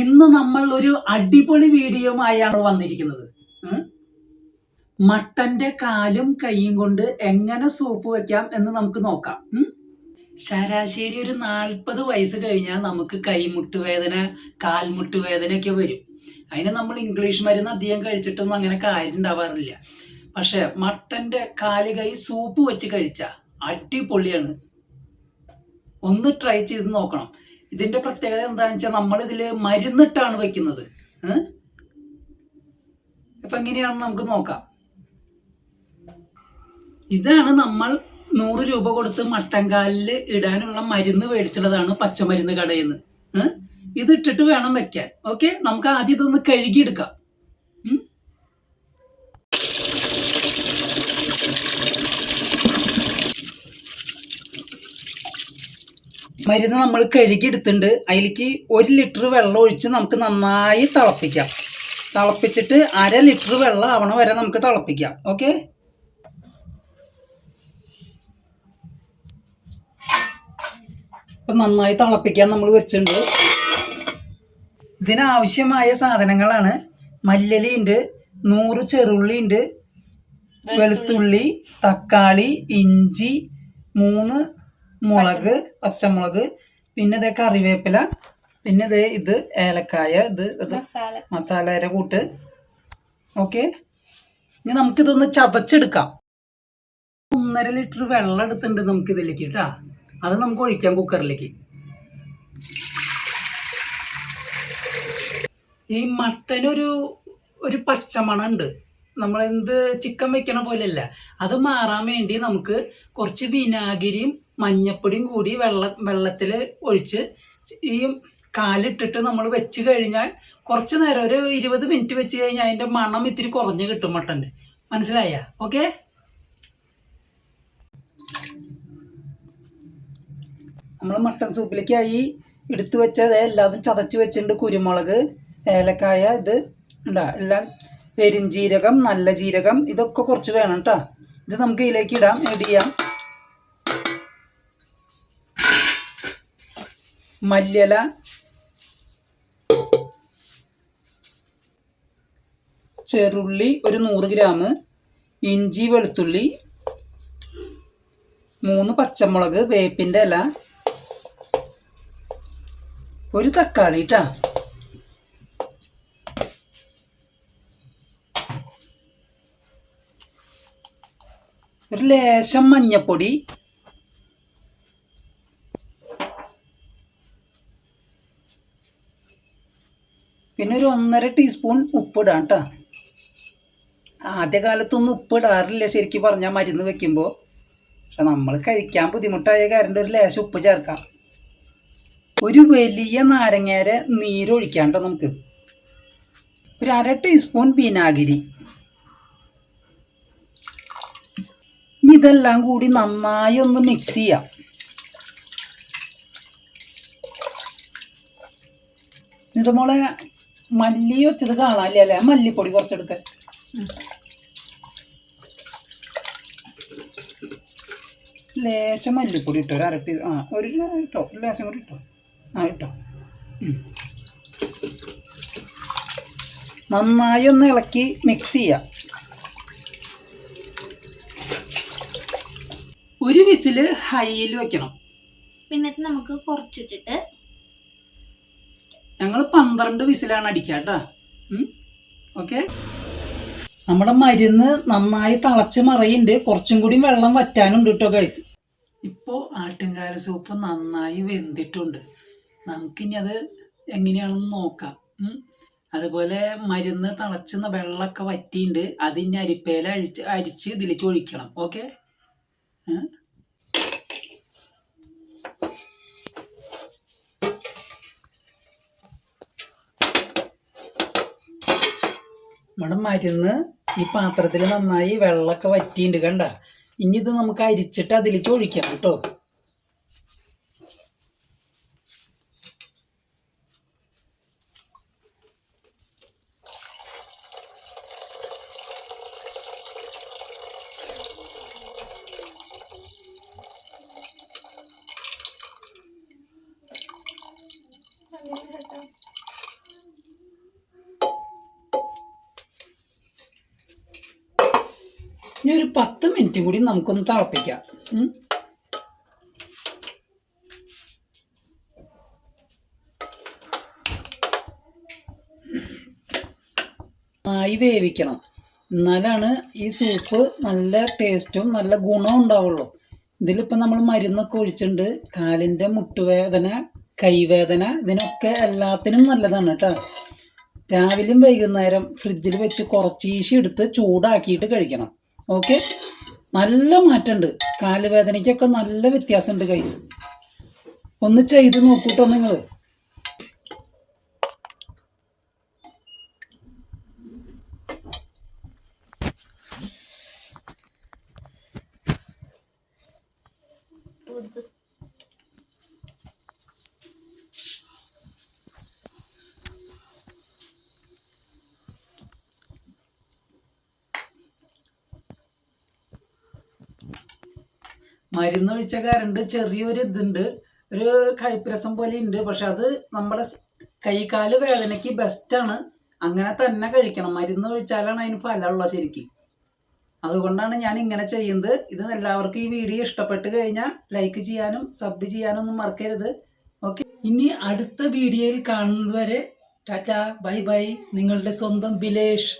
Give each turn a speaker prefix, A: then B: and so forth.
A: ഇന്ന് നമ്മൾ ഒരു അടിപൊളി വീഡിയോയുമായാണ് വന്നിരിക്കുന്നത്. മട്ടന്റെ കാലും കൈയും കൊണ്ട് എങ്ങനെ സൂപ്പ് വെക്കാം എന്ന് നമുക്ക് നോക്കാം. ശരാശരി ഒരു 40 വയസ്സ് കഴിഞ്ഞാൽ നമുക്ക് കൈമുട്ടുവേദന, കാൽമുട്ടുവേദനയൊക്കെ വരും. അതിന് നമ്മൾ ഇംഗ്ലീഷ് മരുന്ന് അധികം കഴിച്ചിട്ടൊന്നും അങ്ങനെ കാര്യം ഉണ്ടാവാറില്ല. പക്ഷെ മട്ടന്റെ കാല് കൈ സൂപ്പ് വെച്ച് കഴിച്ചാൽ അടിപൊളിയാണ്. ഒന്ന് ട്രൈ ചെയ്ത് നോക്കണം. ഇതിന്റെ പ്രത്യേകത എന്താണെന്ന് വെച്ചാൽ നമ്മൾ ഇതില് മരുന്നിട്ടാണ് വെക്കുന്നത്. അപ്പൊ എങ്ങനെയാണെന്ന് നമുക്ക് നോക്കാം. ഇതാണ് നമ്മൾ 100 രൂപ കൊടുത്ത് മട്ടൻകാലില് ഇടാനുള്ള മരുന്ന് മേടിച്ചുള്ളതാണ്, പച്ചമരുന്ന് കടയിൽ നിന്ന്. ഇത് ഇട്ടിട്ട് വേണം വെക്കാൻ. ഓക്കെ, നമുക്ക് ആദ്യം ഇതൊന്ന് കഴുകിയെടുക്കാം. മരുന്ന് നമ്മൾ കഴുകിയെടുത്തിട്ടുണ്ട്. അതിലേക്ക് 1 ലിറ്റർ വെള്ളം ഒഴിച്ച് നമുക്ക് നന്നായി തിളപ്പിക്കാം. തിളപ്പിച്ചിട്ട് 1/2 ലിറ്റർ വെള്ളം ആവണ വരെ നമുക്ക് തിളപ്പിക്കാം. ഓക്കെ, അപ്പം നന്നായി തിളപ്പിക്കാൻ നമ്മൾ വെച്ചിട്ടുണ്ട്. ഇതിനാവശ്യമായ സാധനങ്ങളാണ്: മല്ലിയില ഉണ്ട്, 100 ചെറുള്ളി ഉണ്ട്, വെളുത്തുള്ളി, തക്കാളി, ഇഞ്ചി, 3 മുളക്, പച്ചമുളക്, പിന്നെ ഇത് കറിവേപ്പില, പിന്നെ ഇത് ഏലക്കായ, ഇത് മസാലയുടെ കൂട്ട്. ഓക്കെ, ഇനി നമുക്കിതൊന്ന് ചതച്ചെടുക്കാം. 1.5 ലിറ്റർ വെള്ളം എടുത്തിട്ടുണ്ട് നമുക്ക് ഇതിലേക്ക് കേട്ടാ. അത് നമുക്ക് ഒഴിക്കാം കുക്കറിലേക്ക്. ഈ മട്ടനൊരു പച്ചമണം ഉണ്ട്. നമ്മളെന്ത് ചിക്കൻ വെക്കണ പോലെയല്ല. അത് മാറാൻ വേണ്ടി നമുക്ക് കുറച്ച് വിനാഗിരിയും മഞ്ഞപ്പൊടിയും കൂടി വെള്ളത്തിൽ ഒഴിച്ച് ഈ കാലിട്ടിട്ട് നമ്മൾ വെച്ച് കഴിഞ്ഞാൽ കുറച്ച് നേരം, ഒരു 20 മിനിറ്റ് വെച്ച് കഴിഞ്ഞാൽ അതിൻ്റെ മണം ഇത്തിരി കുറഞ്ഞ് കിട്ടും മട്ടൻ്റെ. മനസ്സിലായ? ഓക്കെ, നമ്മൾ മട്ടൻ സൂപ്പിലേക്കായി എടുത്തു വെച്ചത് എല്ലാതും ചതച്ച് വെച്ചിട്ടുണ്ട്. കുരുമുളക്, ഏലക്കായ, ഇത് ഉണ്ടാ എല്ലാം, പെരിഞ്ജീരകം, നല്ല ജീരകം, ഇതൊക്കെ കുറച്ച് വേണം കേട്ടോ. ഇത് നമുക്ക് ഇതിലേക്ക് ഇടാം, ചെയ്യാം. മല്ലിയില, ചെറുള്ളി ഒരു 100 ഗ്രാം, ഇഞ്ചി, വെളുത്തുള്ളി, 3 പച്ചമുളക്, വേപ്പിൻ്റെ ഇല, ഒരു തക്കാളി കേട്ടാ. ഒരു ലേശം മഞ്ഞപ്പൊടി, പിന്നെ ഒരു 1.5 ടീസ്പൂൺ ഉപ്പിടാം കേട്ടോ. ആദ്യകാലത്തൊന്നും ഉപ്പിടാറില്ല ശരിക്കും പറഞ്ഞാൽ മരുന്ന് വെക്കുമ്പോൾ. പക്ഷെ നമ്മൾ കഴിക്കാൻ ബുദ്ധിമുട്ടായ കാരണം ഒരു ലേശം ഉപ്പ് ചേർക്കാം. ഒരു വലിയ നാരങ്ങയുടെ നീരൊഴിക്കാം കേട്ടോ നമുക്ക്. ഒരു 1/2 ടീസ്പൂൺ വിനാഗിരി. ഇതെല്ലാം കൂടി നന്നായി ഒന്ന് മിക്സ് ചെയ്യാം. ഇത് മോളെ മല്ലി വെച്ചത് കാണാല്ലേ അല്ലേ? മല്ലിപ്പൊടി കുറച്ചെടുക്ക. ലേശം മല്ലിപ്പൊടി ഇട്ടോ, ഒരു 1/2 ഇട്ടോ, ലേശം കൂടി ഇട്ടോ. ഇട്ടോ. നന്നായി ഒന്ന് ഇളക്കി മിക്സ് ചെയ്യാം. ഒരു വിസില് ഹൈയിൽ വെക്കണം.
B: പിന്നെ നമുക്ക് കുറച്ചിട്ടിട്ട്
A: ഞങ്ങൾ 12 വിസിലാണ് അടിക്കുക കേട്ടോ. ഓക്കെ, നമ്മുടെ മരുന്ന് നന്നായി തിളച്ച് മറിയുന്നുണ്ട്. കുറച്ചും കൂടി വെള്ളം വറ്റാനുണ്ട് കേട്ടോ ഗൈസ്. ഇപ്പോൾ ആട്ടുംകാല സൂപ്പ് നന്നായി വെന്തിട്ടുണ്ട്. നമുക്കിനി അത് എങ്ങനെയാണെന്ന് നോക്കാം. അതുപോലെ മരുന്ന് തിളച്ചുന്ന വെള്ളമൊക്കെ വറ്റിയിട്ടുണ്ട്. അതിന് അരിപ്പയില അരിച്ച് ഇതിലേക്ക് ഒഴിക്കണം. ഓക്കെ, നമ്മുടെ മരുന്ന് ഈ പാത്രത്തിൽ നന്നായി വെള്ളമൊക്കെ വറ്റിയിട്ടുണ്ട് കണ്ട. ഇനി ഇത് നമുക്ക് അരിച്ചിട്ട് അതിലേക്ക് ഒഴിക്കാം കേട്ടോ. ഇനി ഒരു 10 മിനിറ്റും കൂടി നമുക്കൊന്ന് തിളപ്പിക്കാം. വേവിക്കണം, എന്നാലാണ് ഈ സൂപ്പ് നല്ല ടേസ്റ്റും നല്ല ഗുണവും ഉണ്ടാവുള്ളൂ. ഇതിലിപ്പോൾ നമ്മൾ മരുന്നൊക്കെ ഒഴിച്ചിട്ടുണ്ട്. കാലിൻ്റെ മുട്ടുവേദന, കൈവേദന, ഇതിനൊക്കെ എല്ലാത്തിനും നല്ലതാണ് കേട്ടോ. രാവിലെയും വൈകുന്നേരം ഫ്രിഡ്ജിൽ വെച്ച് കുറച്ചീശി എടുത്ത് ചൂടാക്കിയിട്ട് കഴിക്കണം. ഓക്കെ, നല്ല മാറ്റമുണ്ട്. കാലുവേദനയ്ക്കൊക്കെ നല്ല വ്യത്യാസമുണ്ട് ഗൈസ്. ഒന്ന് ചെയ്ത് നോക്കൂട്ടോ നിങ്ങൾ. മരുന്നൊഴിച്ച കരണ്ട് ചെറിയൊരു ഇതുണ്ട്, ഒരു കയ്പരസം പോലെ ഉണ്ട്. പക്ഷെ അത് നമ്മുടെ കൈകാല് വേദനയ്ക്ക് ബെസ്റ്റാണ്. അങ്ങനെ തന്നെ കഴിക്കണം. മരുന്ന് ഒഴിച്ചാലാണ് അതിന് ഫലമുള്ളത് ശരിക്കും. അതുകൊണ്ടാണ് ഞാൻ ഇങ്ങനെ ചെയ്യുന്നത്. ഇത് എല്ലാവർക്കും ഈ വീഡിയോ ഇഷ്ടപ്പെട്ട് കഴിഞ്ഞാൽ ലൈക്ക് ചെയ്യാനും സബ് ചെയ്യാനും ഒന്നും മറക്കരുത്. ഓക്കെ, ഇനി അടുത്ത വീഡിയോയിൽ കാണുന്നത് വരെ ടാറ്റ, ബൈ ബൈ. നിങ്ങളുടെ സ്വന്തം ബിലേഷ്.